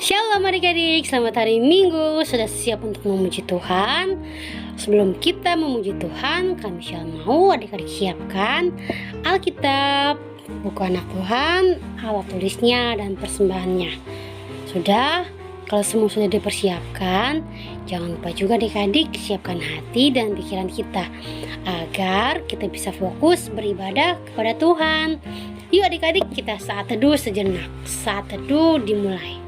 Shalom adik-adik, selamat hari Minggu. Sudah siap untuk memuji Tuhan? Sebelum kita memuji Tuhan, kami mau adik-adik siapkan Alkitab, buku anak Tuhan, alat tulisnya dan persembahannya. Sudah? Kalau semua sudah dipersiapkan, jangan lupa juga adik-adik siapkan hati dan pikiran kita agar kita bisa fokus beribadah kepada Tuhan. Yuk adik-adik, kita saat teduh sejenak. Saat teduh dimulai.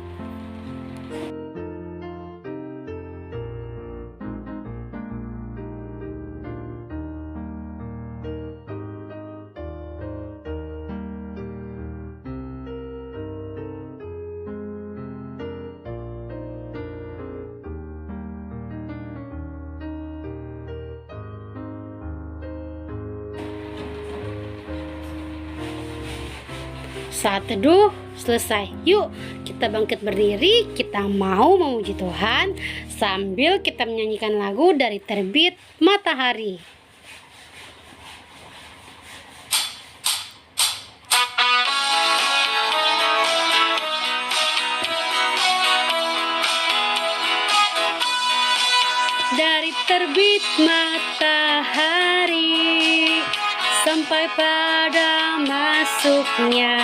Saat teduh selesai. Yuk kita bangkit berdiri. Kita mau memuji Tuhan sambil kita menyanyikan lagu dari Terbit Matahari. Dari terbit matahari sampai pada masuknya,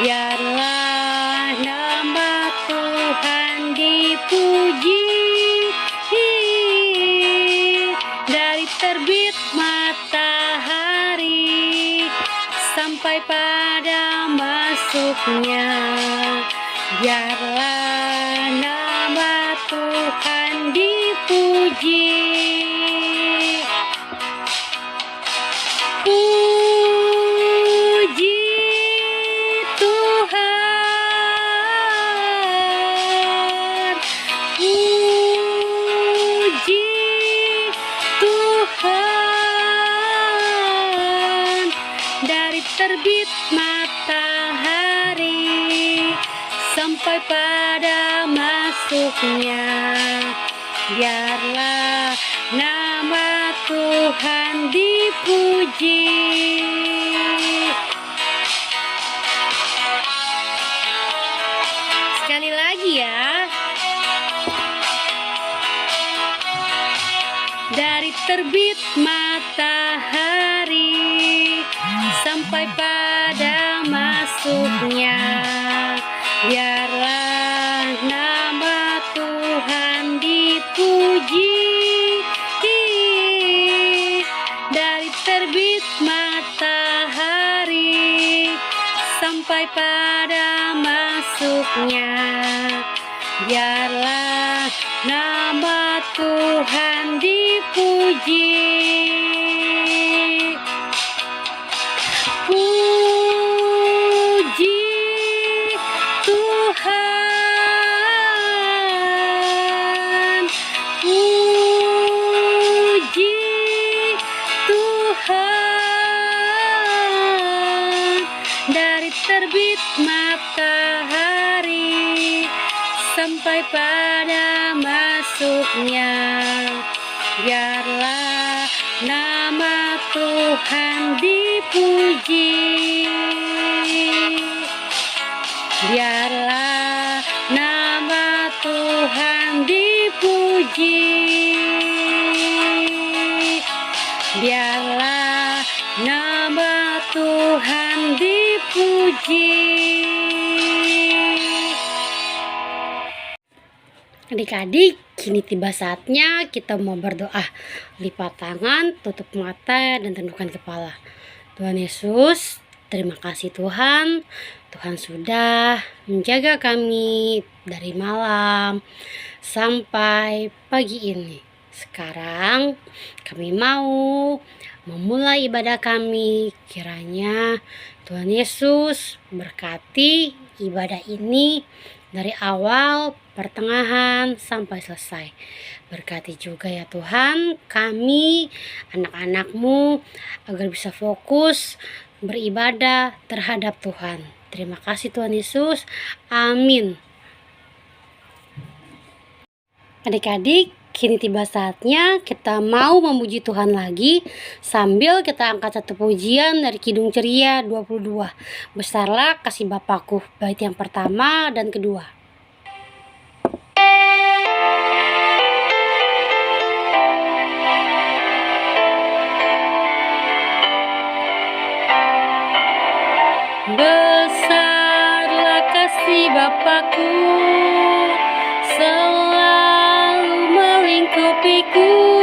biarlah nama Tuhan dipuji. Dari terbit matahari sampai pada masuknya, biarlah nama Tuhan dipuji. Puji Tuhan, puji Tuhan. Dari terbit matahari sampai pada masuknya, biarlah nama Tuhan dipuji. Sekali lagi ya. Dari terbit matahari sampai pada masuknya, biarlah nama Tuhan dipuji. Dari terbit matahari sampai pada masuknya, biarlah nama Tuhan dipuji. Puji Tuhan, puji Tuhan. Dari terbit matahari sampai pada masuknya, biarlah nama Tuhan dipuji. Biarlah nama Tuhan dipuji. Biarlah nama Tuhan dipuji. Adik-adik, kini tiba saatnya kita mau berdoa. Lipat tangan, tutup mata, dan tundukkan kepala. Tuhan Yesus, terima kasih Tuhan. Tuhan sudah menjaga kami dari malam sampai pagi ini. Sekarang kami mau memulai ibadah kami. Kiranya Tuhan Yesus berkati ibadah ini dari awal, pertengahan, sampai selesai. Berkati juga ya Tuhan kami, anak-anak-Mu, agar bisa fokus beribadah terhadap Tuhan. Terima kasih Tuhan Yesus. Amin. Adik-adik, kini tiba saatnya kita mau memuji Tuhan lagi sambil kita angkat satu pujian dari Kidung Ceria 22. Besarlah kasih Bapakku, bait yang pertama dan kedua. menyupaku, selalu melingkupiku,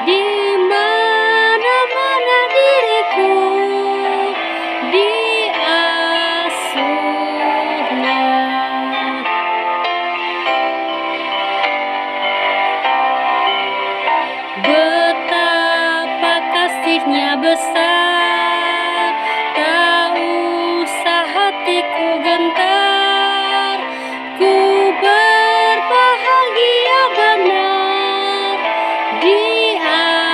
di mana-mana diriku diasuhnya. Betapa kasihnya besar, tak usah hatiku gentar, ku berbahagia benar diasuhnya.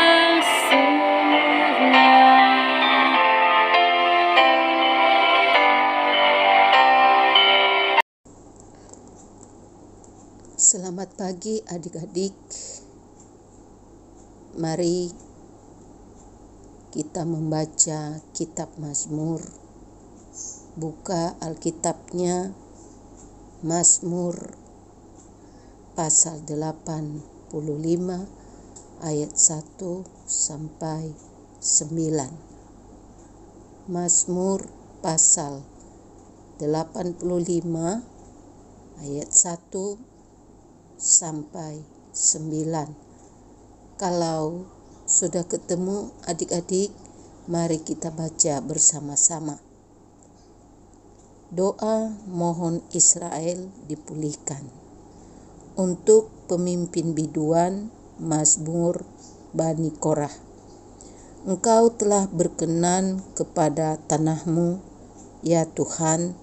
Selamat pagi adik-adik. Mari kita membaca kitab Mazmur. Buka Alkitabnya, Mazmur pasal 85 ayat 1 sampai 9. Mazmur pasal 85 ayat 1 sampai 9. Kalau sudah ketemu adik-adik, mari kita baca bersama-sama. Doa mohon Israel dipulihkan. Untuk pemimpin biduan, Mazmur Bani Korah. Engkau telah berkenan kepada tanahmu, ya Tuhan,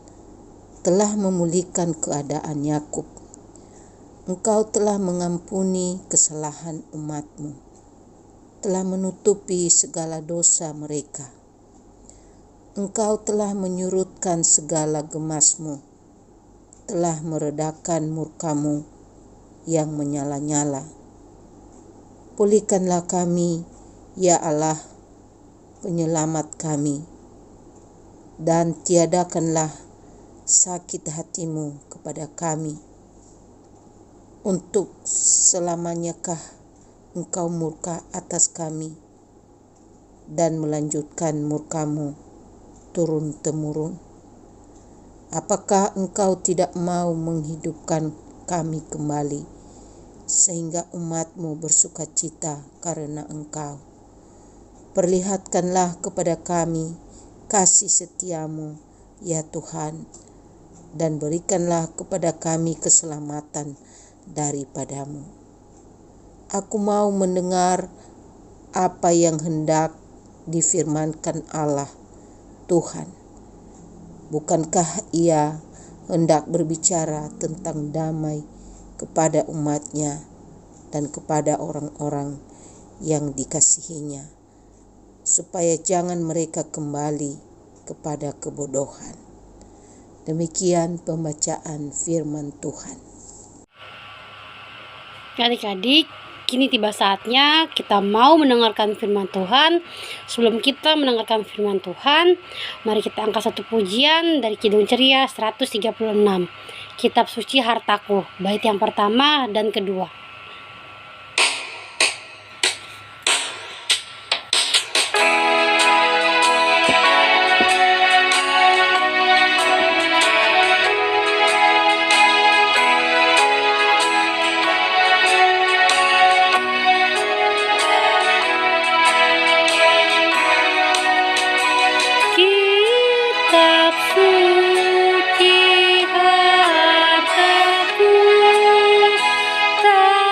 telah memulihkan keadaan Yakub. Engkau telah mengampuni kesalahan umat-Mu, telah menutupi segala dosa mereka. Engkau telah menyurutkan segala gemas-Mu, telah meredakan murka-Mu yang menyala-nyala. Pulihkanlah kami, ya Allah, penyelamat kami, dan tiadakanlah sakit hati-Mu kepada kami. Untuk selamanyakah Engkau murka atas kami dan melanjutkan murka-Mu turun-temurun? Apakah Engkau tidak mau menghidupkan kami kembali, sehingga umat-Mu bersuka cita karena Engkau? Perlihatkanlah kepada kami kasih setia-Mu, ya Tuhan, dan berikanlah kepada kami keselamatan daripada-Mu. Aku mau mendengar apa yang hendak difirmankan Allah Tuhan. Bukankah Ia hendak berbicara tentang damai kepada umat-Nya dan kepada orang-orang yang dikasihi-Nya, supaya jangan mereka kembali kepada kebodohan. Demikian pembacaan firman Tuhan. Adik-adik, kini tiba saatnya kita mau mendengarkan firman Tuhan. Sebelum kita mendengarkan firman Tuhan, mari kita angkat satu pujian dari Kidung Ceria 136. Kitab Suci Hartaku, bait yang pertama dan kedua. Kitab Suci Hartaku, tak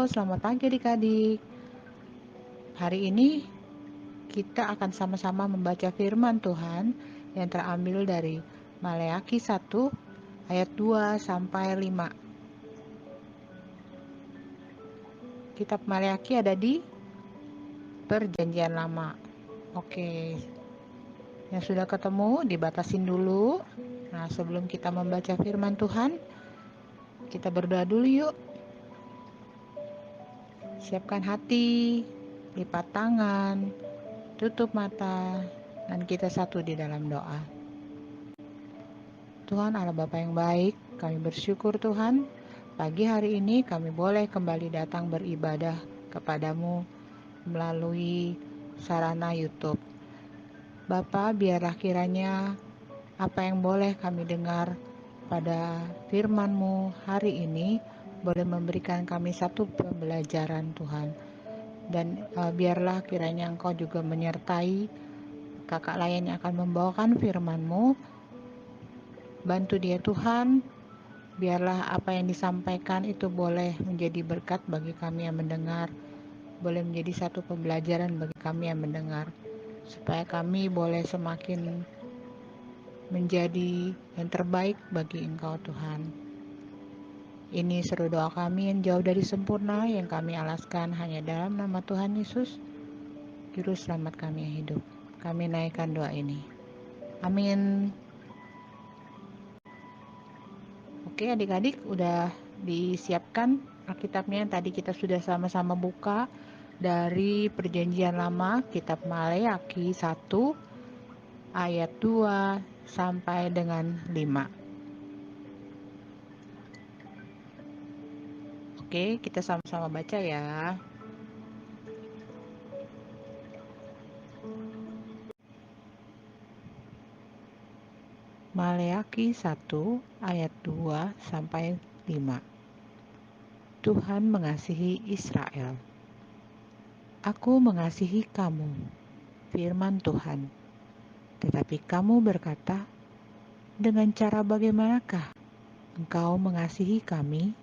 selamat pagi adik-adik. Hari ini kita akan sama-sama membaca firman Tuhan yang terambil dari Maleakhi 1 ayat 2 sampai 5. Kitab Maleakhi ada di Perjanjian Lama. Oke, yang sudah ketemu dibatasin dulu. Nah, sebelum kita membaca firman Tuhan, kita berdoa dulu yuk. Siapkan hati, lipat tangan, tutup mata, dan kita satu di dalam doa. Tuhan Allah Bapa yang baik, kami bersyukur Tuhan, pagi hari ini kami boleh kembali datang beribadah kepadamu melalui sarana YouTube. Bapa, biarlah kiranya apa yang boleh kami dengar pada firman-Mu hari ini boleh memberikan kami satu pembelajaran Tuhan. Dan biarlah kiranya Engkau juga menyertai kakak lain yang akan membawakan firman-Mu. Bantu dia Tuhan, biarlah apa yang disampaikan itu boleh menjadi berkat bagi kami yang mendengar, boleh menjadi satu pembelajaran bagi kami yang mendengar, supaya kami boleh semakin menjadi yang terbaik bagi Engkau Tuhan. Ini seru doa kami yang jauh dari sempurna, yang kami alaskan hanya dalam nama Tuhan Yesus, Juru Selamat kami yang hidup. Kami naikkan doa ini. Amin. Oke adik-adik, udah disiapkan Alkitabnya yang tadi kita sudah sama-sama buka dari Perjanjian Lama, Kitab Maleakhi 1 ayat 2 sampai dengan 5. Oke, kita sama-sama baca ya. Maleakhi 1 ayat 2 sampai 5. Tuhan mengasihi Israel. Aku mengasihi kamu, firman Tuhan. Tetapi kamu berkata, dengan cara bagaimanakah engkau mengasihi kami?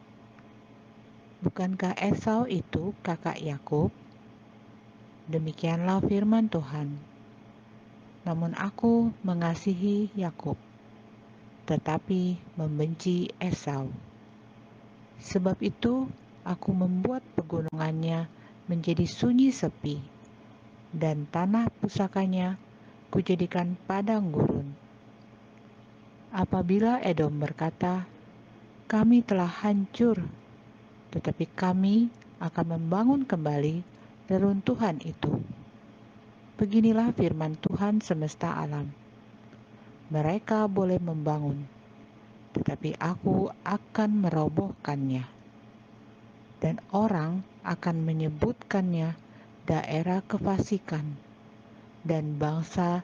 Bukankah Esau itu kakak Yakub? Demikianlah firman Tuhan. Namun aku mengasihi Yakub, tetapi membenci Esau. Sebab itu aku membuat pegunungannya menjadi sunyi sepi, dan tanah pusakanya kujadikan padang gurun. Apabila Edom berkata, kami telah hancur, tetapi kami akan membangun kembali reruntuhan itu. Beginilah firman Tuhan semesta alam. Mereka boleh membangun, tetapi aku akan merobohkannya. Dan orang akan menyebutkannya daerah kefasikan, dan bangsa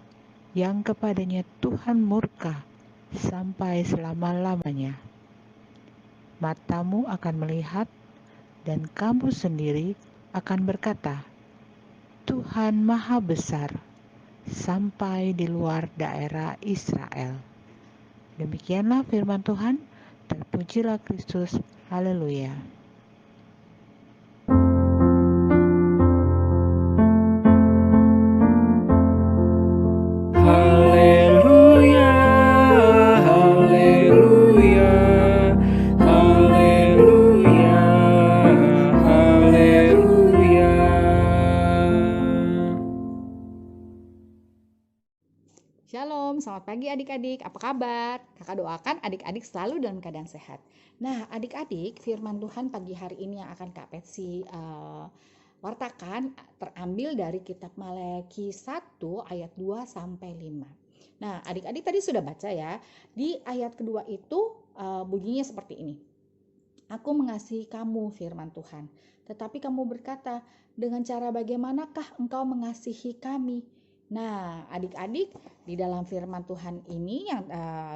yang kepadanya Tuhan murka sampai selama-lamanya. Matamu akan melihat, dan kamu sendiri akan berkata, Tuhan Maha Besar, sampai di luar daerah Israel. Demikianlah firman Tuhan, terpujilah Kristus, haleluya. Haleluya, haleluya, haleluya, haleluya. Shalom, selamat pagi adik-adik. Apa kabar? Kakak doakan adik-adik selalu dalam keadaan sehat. Nah, adik-adik, firman Tuhan pagi hari ini yang akan Kak Petsi wartakan terambil dari kitab Maleakhi 1 ayat 2 sampai 5. Nah, adik-adik tadi sudah baca ya. Di ayat kedua itu bunyinya seperti ini. Aku mengasihi kamu, firman Tuhan. Tetapi kamu berkata, dengan cara bagaimanakah engkau mengasihi kami? Nah, adik-adik, di dalam firman Tuhan ini yang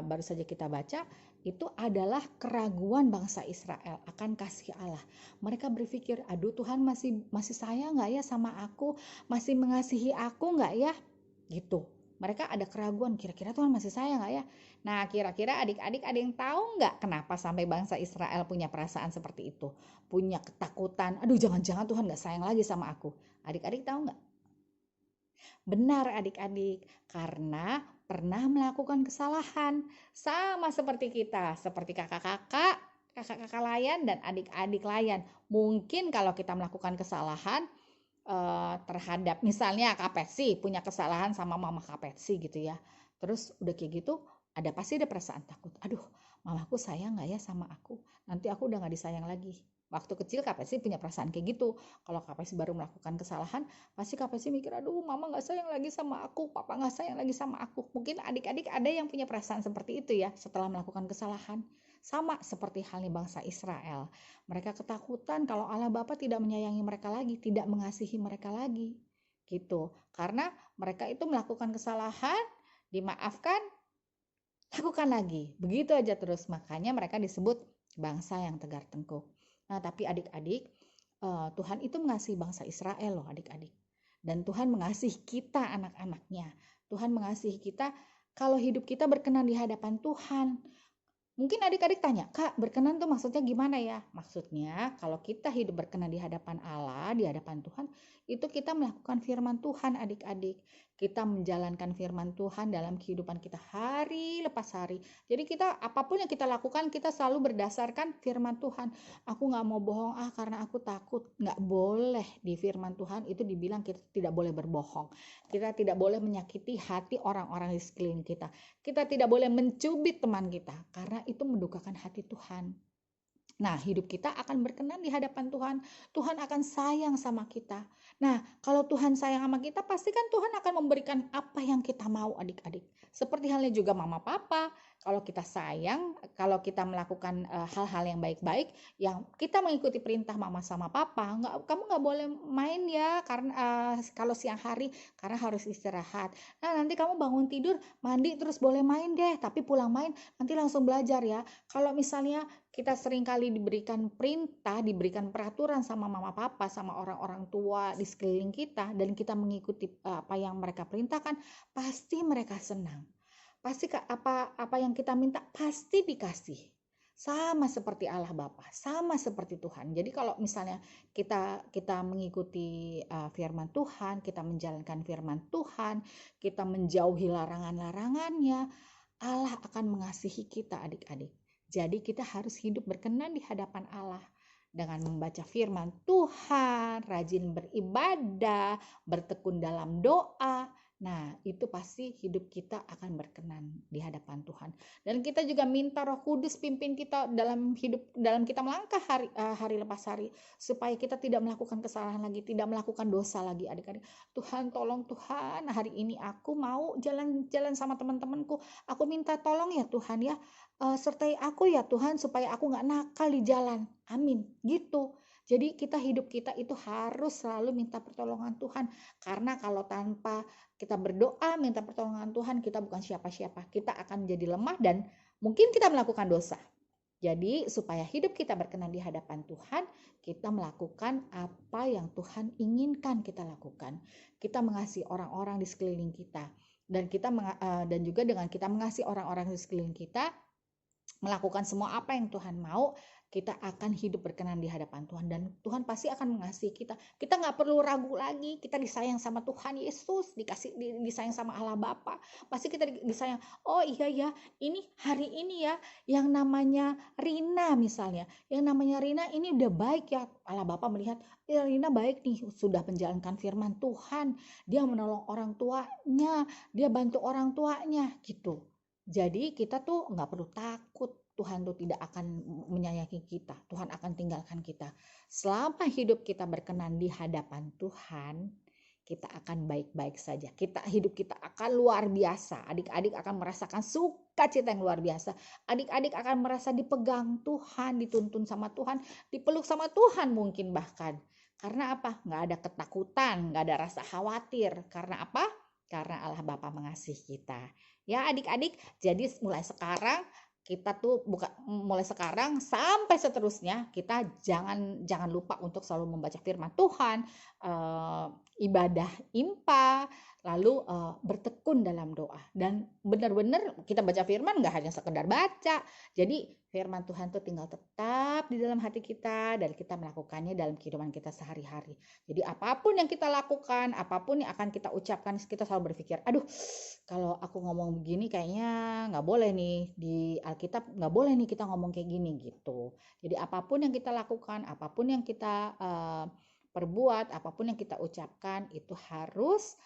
baru saja kita baca, itu adalah keraguan bangsa Israel akan kasih Allah. Mereka berpikir, aduh Tuhan masih sayang nggak ya sama aku? Masih mengasihi aku nggak ya? Gitu. Mereka ada keraguan, kira-kira Tuhan masih sayang nggak ya? Nah, kira-kira adik-adik ada yang tahu nggak kenapa sampai bangsa Israel punya perasaan seperti itu? Punya ketakutan, aduh jangan-jangan Tuhan nggak sayang lagi sama aku. Adik-adik tahu nggak? Benar adik-adik, karena pernah melakukan kesalahan. Sama seperti kita, seperti kakak-kakak layan dan adik-adik layan. Mungkin kalau kita melakukan kesalahan, terhadap misalnya Kak Pepsi punya kesalahan sama mama Kak Pepsi gitu ya. Terus udah kayak gitu pasti ada perasaan takut. Aduh, mamaku sayang nggak ya sama aku? Nanti aku udah nggak disayang lagi. Waktu kecil Kak Pepsi punya perasaan kayak gitu. Kalau Kak Pepsi baru melakukan kesalahan, pasti Kak Pepsi mikir, aduh mama nggak sayang lagi sama aku, papa nggak sayang lagi sama aku. Mungkin adik-adik ada yang punya perasaan seperti itu ya setelah melakukan kesalahan. Sama seperti halnya bangsa Israel. Mereka ketakutan kalau Allah Bapa tidak menyayangi mereka lagi, tidak mengasihi mereka lagi. Gitu. Karena mereka itu melakukan kesalahan, dimaafkan, lakukan lagi. Begitu aja terus. Makanya mereka disebut bangsa yang tegar tengkuk. Nah, tapi adik-adik, Tuhan itu mengasihi bangsa Israel loh adik-adik. Dan Tuhan mengasihi kita anak-anaknya. Tuhan mengasihi kita kalau hidup kita berkenan di hadapan Tuhan. Mungkin adik-adik tanya, Kak, berkenan tuh maksudnya gimana ya? Maksudnya kalau kita hidup berkenan di hadapan Allah, di hadapan Tuhan, itu kita melakukan firman Tuhan adik-adik. Kita menjalankan firman Tuhan dalam kehidupan kita hari lepas hari. Jadi kita apapun yang kita lakukan, kita selalu berdasarkan firman Tuhan. Aku gak mau bohong karena aku takut. Gak boleh di firman Tuhan itu dibilang kita tidak boleh berbohong. Kita tidak boleh menyakiti hati orang-orang di sekeliling kita. Kita tidak boleh mencubit teman kita karena itu mendukakan hati Tuhan. Nah, hidup kita akan berkenan di hadapan Tuhan. Tuhan akan sayang sama kita. Nah, kalau Tuhan sayang sama kita, pasti kan Tuhan akan memberikan apa yang kita mau adik-adik. Seperti halnya juga mama papa. Kalau kita sayang, kalau kita melakukan hal-hal yang baik-baik, yang kita mengikuti perintah mama sama papa, kamu nggak boleh main ya karena kalau siang hari karena harus istirahat. Nah, nanti kamu bangun tidur, mandi terus boleh main deh, tapi pulang main nanti langsung belajar ya. Kalau misalnya kita seringkali diberikan perintah, diberikan peraturan sama mama papa, sama orang-orang tua di sekeliling kita, dan kita mengikuti apa yang mereka perintahkan, pasti mereka senang. Pasti apa yang kita minta pasti dikasih. Sama seperti Allah Bapa, sama seperti Tuhan. Jadi kalau misalnya kita mengikuti firman Tuhan, kita menjalankan firman Tuhan, kita menjauhi larangan-larangannya, Allah akan mengasihi kita adik-adik. Jadi kita harus hidup berkenan di hadapan Allah dengan membaca firman Tuhan, rajin beribadah, bertekun dalam doa. Nah, itu pasti hidup kita akan berkenan di hadapan Tuhan. Dan kita juga minta Roh Kudus pimpin kita dalam kita melangkah hari lepas hari, supaya kita tidak melakukan kesalahan lagi, tidak melakukan dosa lagi adik-adik. Tuhan, tolong Tuhan, hari ini aku mau jalan-jalan sama teman-temanku. Aku minta tolong ya Tuhan ya, sertai aku ya Tuhan supaya aku nggak nakal di jalan. Amin. Gitu. Jadi hidup kita itu harus selalu minta pertolongan Tuhan. Karena kalau tanpa kita berdoa, minta pertolongan Tuhan, kita bukan siapa-siapa. Kita akan menjadi lemah dan mungkin kita melakukan dosa. Jadi supaya hidup kita berkenan di hadapan Tuhan, kita melakukan apa yang Tuhan inginkan kita lakukan. Kita mengasihi orang-orang di sekeliling kita. Dan juga dengan kita mengasihi orang-orang di sekeliling kita, melakukan semua apa yang Tuhan mau, kita akan hidup berkenan di hadapan Tuhan, dan Tuhan pasti akan mengasihi kita. Kita nggak perlu ragu lagi, kita disayang sama Tuhan Yesus, disayang sama Allah Bapa. Pasti kita disayang. Oh iya ya, ini hari ini ya, yang namanya Rina misalnya, yang namanya Rina ini udah baik ya. Allah Bapa melihat, ya Rina baik nih, sudah menjalankan firman Tuhan, dia menolong orang tuanya, dia bantu orang tuanya gitu. Jadi kita tuh nggak perlu takut. Tuhan tuh tidak akan menyayangi kita. Tuhan akan tinggalkan kita. Selama hidup kita berkenan di hadapan Tuhan, kita akan baik-baik saja. Hidup kita akan luar biasa. Adik-adik akan merasakan sukacita yang luar biasa. Adik-adik akan merasa dipegang Tuhan, dituntun sama Tuhan, dipeluk sama Tuhan mungkin bahkan. Karena apa? Nggak ada ketakutan, nggak ada rasa khawatir. Karena apa? Karena Allah Bapa mengasihi kita. Ya adik-adik, jadi mulai sekarang mulai sekarang sampai seterusnya kita jangan lupa untuk selalu membaca firman Tuhan, ibadah impa, lalu bertekun dalam doa. Dan benar-benar kita baca firman nggak hanya sekedar baca. Jadi firman Tuhan tuh tinggal tetap di dalam hati kita dan kita melakukannya dalam kehidupan kita sehari-hari. Jadi apapun yang kita lakukan, apapun yang akan kita ucapkan, kita selalu berpikir, aduh kalau aku ngomong begini kayaknya nggak boleh nih, di Alkitab nggak boleh nih kita ngomong kayak gini gitu. Jadi apapun yang kita lakukan, apapun yang kita perbuat, apapun yang kita ucapkan itu harus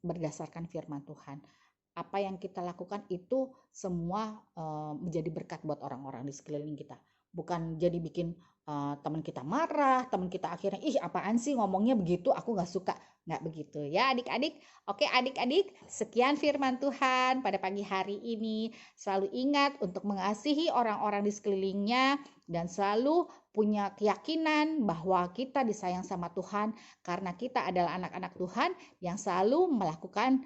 berdasarkan firman Tuhan. Apa yang kita lakukan itu semua menjadi berkat buat orang-orang di sekeliling kita. Bukan jadi bikin teman kita marah, teman kita akhirnya, ih apaan sih ngomongnya begitu, aku gak suka. Nggak begitu ya adik-adik. Oke adik-adik, sekian firman Tuhan pada pagi hari ini. Selalu ingat untuk mengasihi orang-orang di sekelilingnya dan selalu punya keyakinan bahwa kita disayang sama Tuhan karena kita adalah anak-anak Tuhan yang selalu melakukan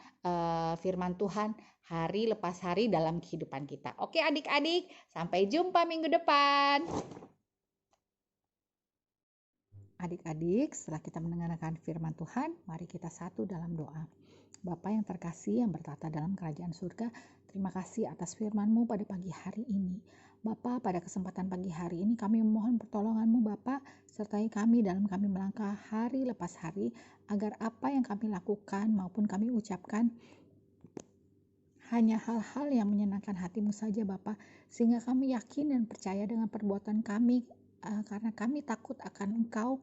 firman Tuhan hari lepas hari dalam kehidupan kita. Oke adik-adik, sampai jumpa minggu depan. Adik-adik, setelah kita mendengarkan firman Tuhan, mari kita satu dalam doa. Bapa yang terkasih yang bertata dalam kerajaan surga, terima kasih atas firman-Mu pada pagi hari ini. Bapa, pada kesempatan pagi hari ini kami memohon pertolongan-Mu Bapa, sertai kami dalam kami melangkah hari lepas hari, agar apa yang kami lakukan maupun kami ucapkan hanya hal-hal yang menyenangkan hati-Mu saja Bapa, sehingga kami yakin dan percaya dengan perbuatan kami, karena kami takut akan Engkau.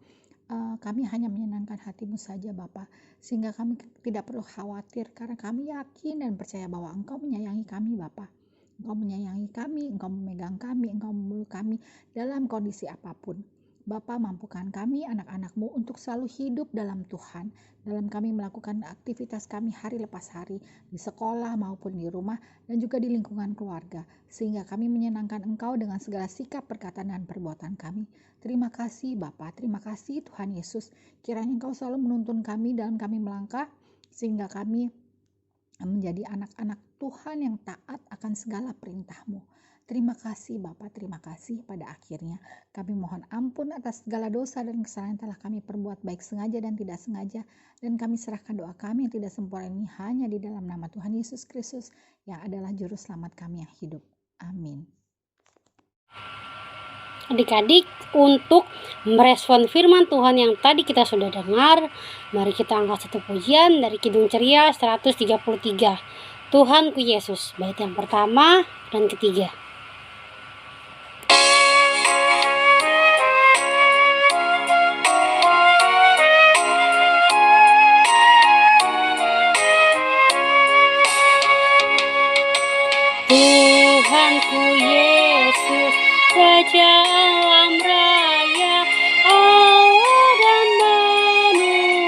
Kami hanya menyenangkan hati-Mu saja Bapa, sehingga kami tidak perlu khawatir karena kami yakin dan percaya bahwa Engkau menyayangi kami Bapa. Engkau menyayangi kami, Engkau memegang kami, Engkau memeluk kami dalam kondisi apapun. Bapa, mampukan kami anak-anak-Mu untuk selalu hidup dalam Tuhan, dalam kami melakukan aktivitas kami hari lepas hari, di sekolah maupun di rumah dan juga di lingkungan keluarga, sehingga kami menyenangkan Engkau dengan segala sikap, perkataan, dan perbuatan kami. Terima kasih Bapa, terima kasih Tuhan Yesus, kiranya Engkau selalu menuntun kami dalam kami melangkah, sehingga kami menjadi anak-anak Tuhan yang taat akan segala perintah-Mu. Terima kasih Bapa, terima kasih. Pada akhirnya kami mohon ampun atas segala dosa dan kesalahan yang telah kami perbuat baik sengaja dan tidak sengaja, dan kami serahkan doa kami yang tidak sempurna ini hanya di dalam nama Tuhan Yesus Kristus yang adalah juru selamat kami yang hidup. Amin. Adik-adik, untuk merespon firman Tuhan yang tadi kita sudah dengar, mari kita angkat satu pujian dari Kidung Ceria 133. Tuhanku Yesus, bait yang pertama dan ketiga. Tuhanku Yesus, Raja alam raya, Allah dan manusia,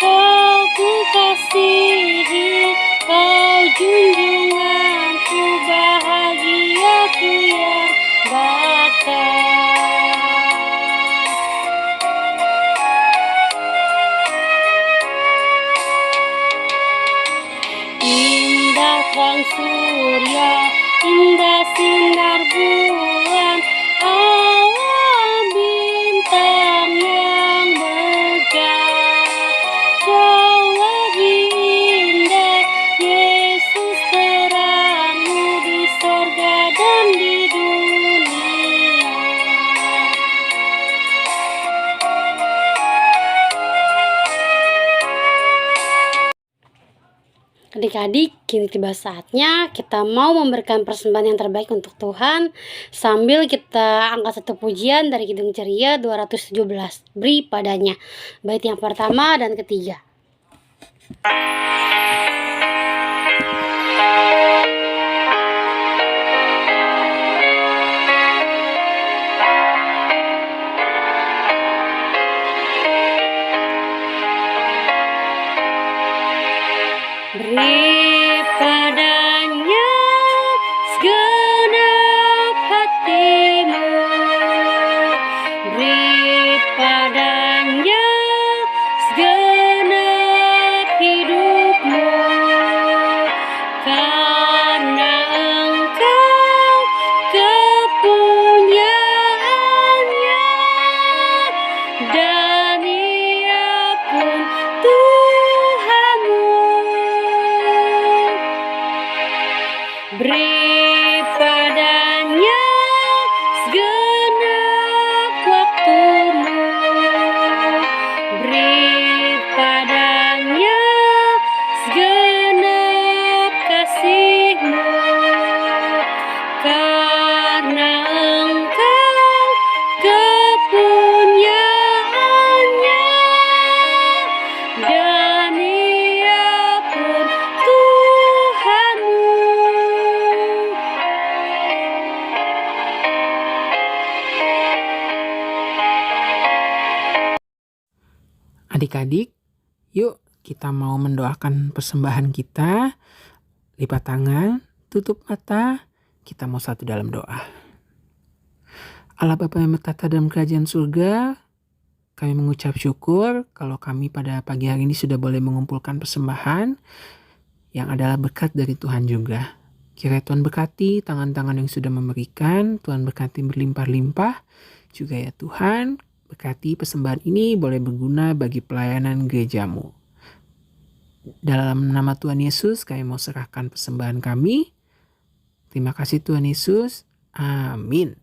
Kau ku kasihi, Kau junjunganku, bahagiaku yang bakat. Indah terang surya, indah sinar bulan, awan bintang yang megah, jauh lebih indah Yesus terangmu di sorga dan di dunia. Adik-adik, kini tiba saatnya kita mau memberikan persembahan yang terbaik untuk Tuhan, sambil kita angkat satu pujian dari Kidung Ceria 217. Beri padanya, bait yang pertama dan ketiga. Beri padanya segenap hatimu, beri padanya segenap hidupmu, karena Engkau kepunyaannya, Beri padanya segenap waktumu, beri padanya segenap kasihmu, karena engkau kepunyaannya, dan ia pun Tuhanmu. Adik-adik, yuk kita mau mendoakan persembahan kita. Lipat tangan, tutup mata, kita mau satu dalam doa. Allah Bapa yang bertata dalam kerajaan surga, kami mengucap syukur kalau kami pada pagi hari ini sudah boleh mengumpulkan persembahan yang adalah berkat dari Tuhan juga. Kiranya Tuhan berkati tangan-tangan yang sudah memberikan, Tuhan berkati berlimpah-limpah juga ya Tuhan. Berkati persembahan ini boleh berguna bagi pelayanan gerejamu. Dalam nama Tuhan Yesus kami mau serahkan persembahan kami. Terima kasih Tuhan Yesus. Amin.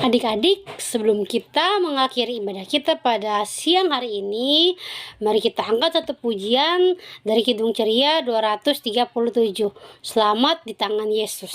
Adik-adik, sebelum kita mengakhiri ibadah kita pada siang hari ini, mari kita angkat satu pujian dari Kidung Ceria 237. Selamat di tangan Yesus.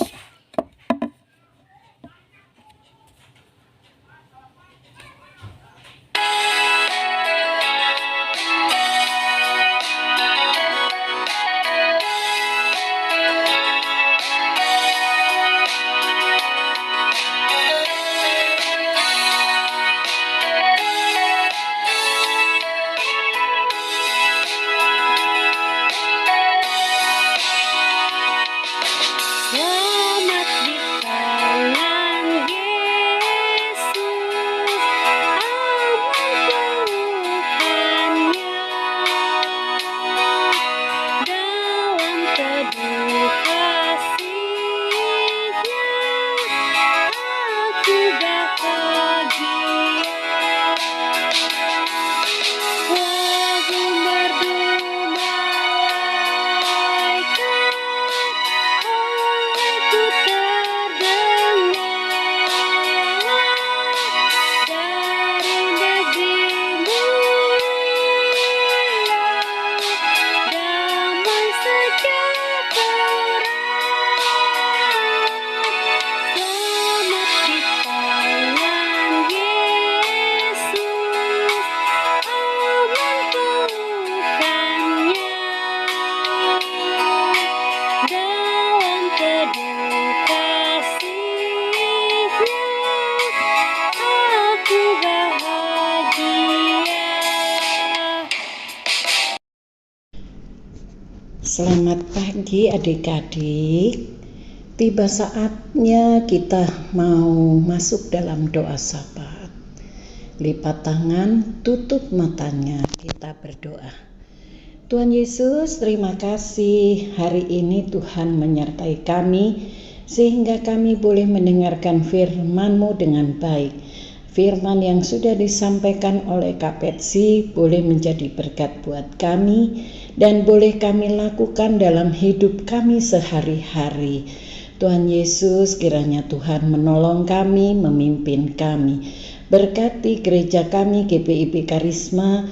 Selamat pagi adik-adik. Tiba saatnya kita mau masuk dalam doa syafaat. Lipat tangan, tutup matanya, kita berdoa. Tuhan Yesus, terima kasih hari ini Tuhan menyertai kami sehingga kami boleh mendengarkan firman-Mu dengan baik. Firman yang sudah disampaikan oleh Kak Petsi boleh menjadi berkat buat kami dan boleh kami lakukan dalam hidup kami sehari-hari. Tuhan Yesus, kiranya Tuhan menolong kami, memimpin kami. Berkati gereja kami GPIB Karisma,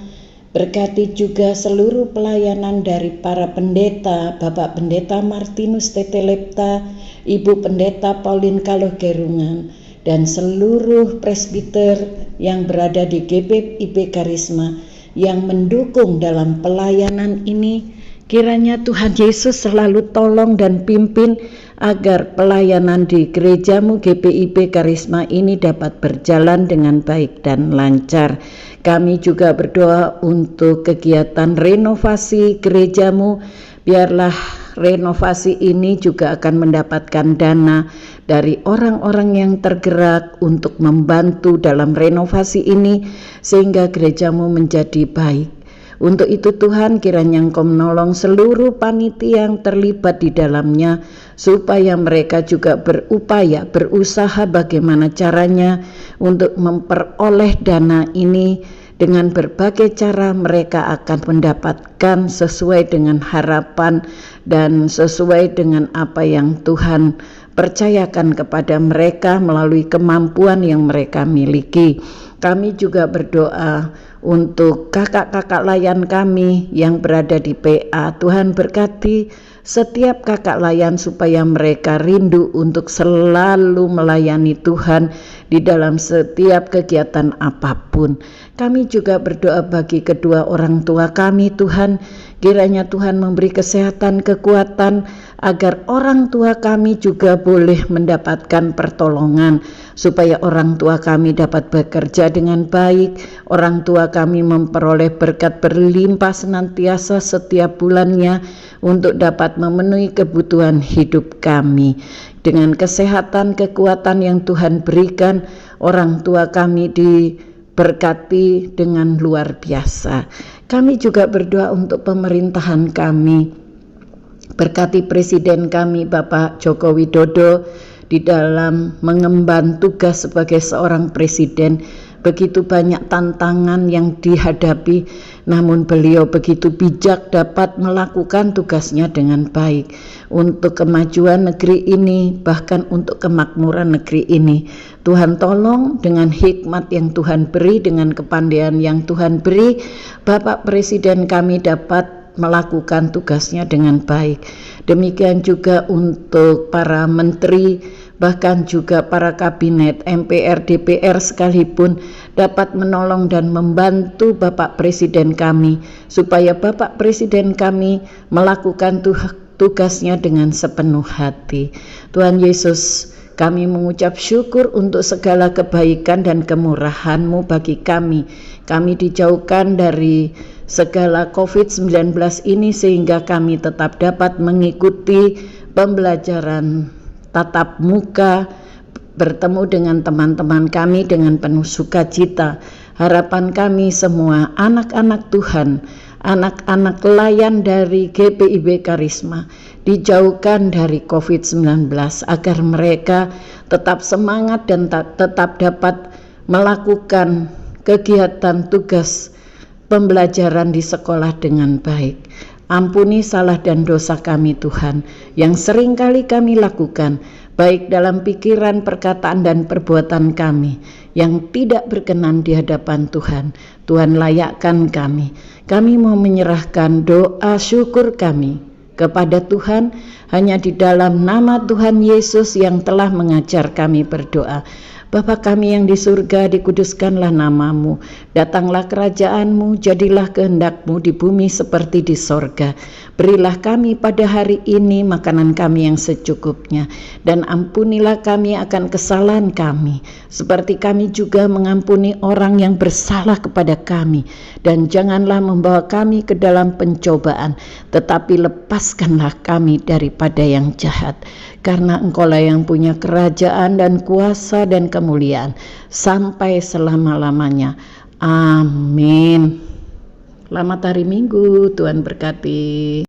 berkati juga seluruh pelayanan dari para pendeta, Bapak Pendeta Martinus Tetelepta, Ibu Pendeta Pauline Kaloh Gerungan, dan seluruh presbiter yang berada di GPIB Karisma yang mendukung dalam pelayanan ini. Kiranya Tuhan Yesus selalu tolong dan pimpin agar pelayanan di gerejamu GPIB Karisma ini dapat berjalan dengan baik dan lancar. Kami juga berdoa untuk kegiatan renovasi gerejamu. Biarlah renovasi ini juga akan mendapatkan dana dari orang-orang yang tergerak untuk membantu dalam renovasi ini sehingga gerejamu menjadi baik. Untuk itu Tuhan, kiranya Engkau menolong seluruh panitia yang terlibat di dalamnya supaya mereka juga berupaya, berusaha bagaimana caranya untuk memperoleh dana ini. Dengan berbagai cara mereka akan mendapatkan sesuai dengan harapan dan sesuai dengan apa yang Tuhan percayakan kepada mereka melalui kemampuan yang mereka miliki. Kami juga berdoa untuk kakak-kakak layan kami yang berada di PA. Tuhan berkati setiap kakak layan supaya mereka rindu untuk selalu melayani Tuhan di dalam setiap kegiatan apapun. Kami juga berdoa bagi kedua orang tua kami, Tuhan. Kiranya Tuhan memberi kesehatan, kekuatan agar orang tua kami juga boleh mendapatkan pertolongan supaya orang tua kami dapat bekerja dengan baik, orang tua kami memperoleh berkat berlimpah senantiasa setiap bulannya untuk dapat memenuhi kebutuhan hidup kami. Dengan kesehatan, kekuatan yang Tuhan berikan, orang tua kami diberkati dengan luar biasa. Kami juga berdoa untuk pemerintahan kami. Berkati presiden kami Bapak Joko Widodo di dalam mengemban tugas sebagai seorang presiden. Begitu banyak tantangan yang dihadapi, namun beliau begitu bijak dapat melakukan tugasnya dengan baik untuk kemajuan negeri ini, bahkan untuk kemakmuran negeri ini. Tuhan tolong dengan hikmat yang Tuhan beri, dengan kepandaian yang Tuhan beri, Bapak Presiden kami dapat melakukan tugasnya dengan baik. Demikian juga untuk para menteri, bahkan juga para kabinet MPR, DPR sekalipun dapat menolong dan membantu Bapak Presiden kami supaya Bapak Presiden kami melakukan tugasnya dengan sepenuh hati. Tuhan Yesus, kami mengucap syukur untuk segala kebaikan dan kemurahan-Mu bagi kami. Kami dijauhkan dari segala COVID-19 ini sehingga kami tetap dapat mengikuti pembelajaran tatap muka, bertemu dengan teman-teman kami dengan penuh sukacita. Harapan kami semua anak-anak Tuhan, anak-anak layan dari GPIB Karisma dijauhkan dari COVID-19 agar mereka tetap semangat dan tetap dapat melakukan kegiatan tugas pembelajaran di sekolah dengan baik. Ampuni salah dan dosa kami Tuhan yang seringkali kami lakukan, baik dalam pikiran, perkataan, dan perbuatan kami yang tidak berkenan di hadapan Tuhan. Tuhan layakkan kami. Kami mau menyerahkan doa syukur kami kepada Tuhan hanya di dalam nama Tuhan Yesus yang telah mengajar kami berdoa. Bapa kami yang di surga, dikuduskanlah namamu, datanglah kerajaanmu, jadilah kehendak-mu di bumi seperti di sorga. Berilah kami pada hari ini makanan kami yang secukupnya, dan ampunilah kami akan kesalahan kami, seperti kami juga mengampuni orang yang bersalah kepada kami. Dan janganlah membawa kami ke dalam pencobaan, tetapi lepaskanlah kami daripada yang jahat. Karena Engkaulah yang punya kerajaan dan kuasa dan kemuliaan sampai selama-lamanya. Amin. Selamat hari Minggu, Tuhan berkati.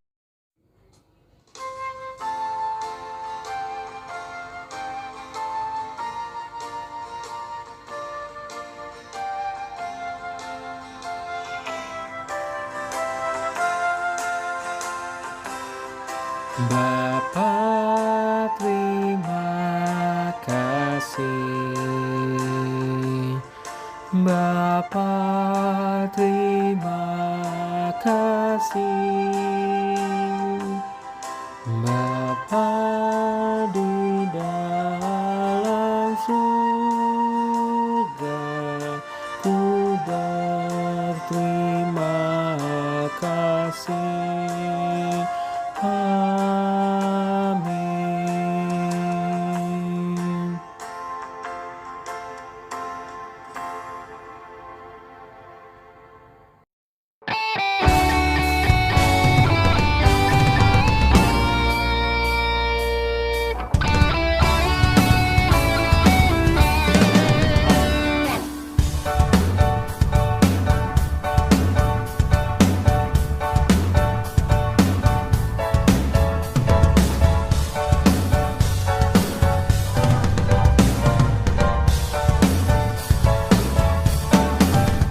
Bapa, terima kasih. Bapa, terima kasih. Bapa di dalam surga, ku berterima kasih. Haleluya.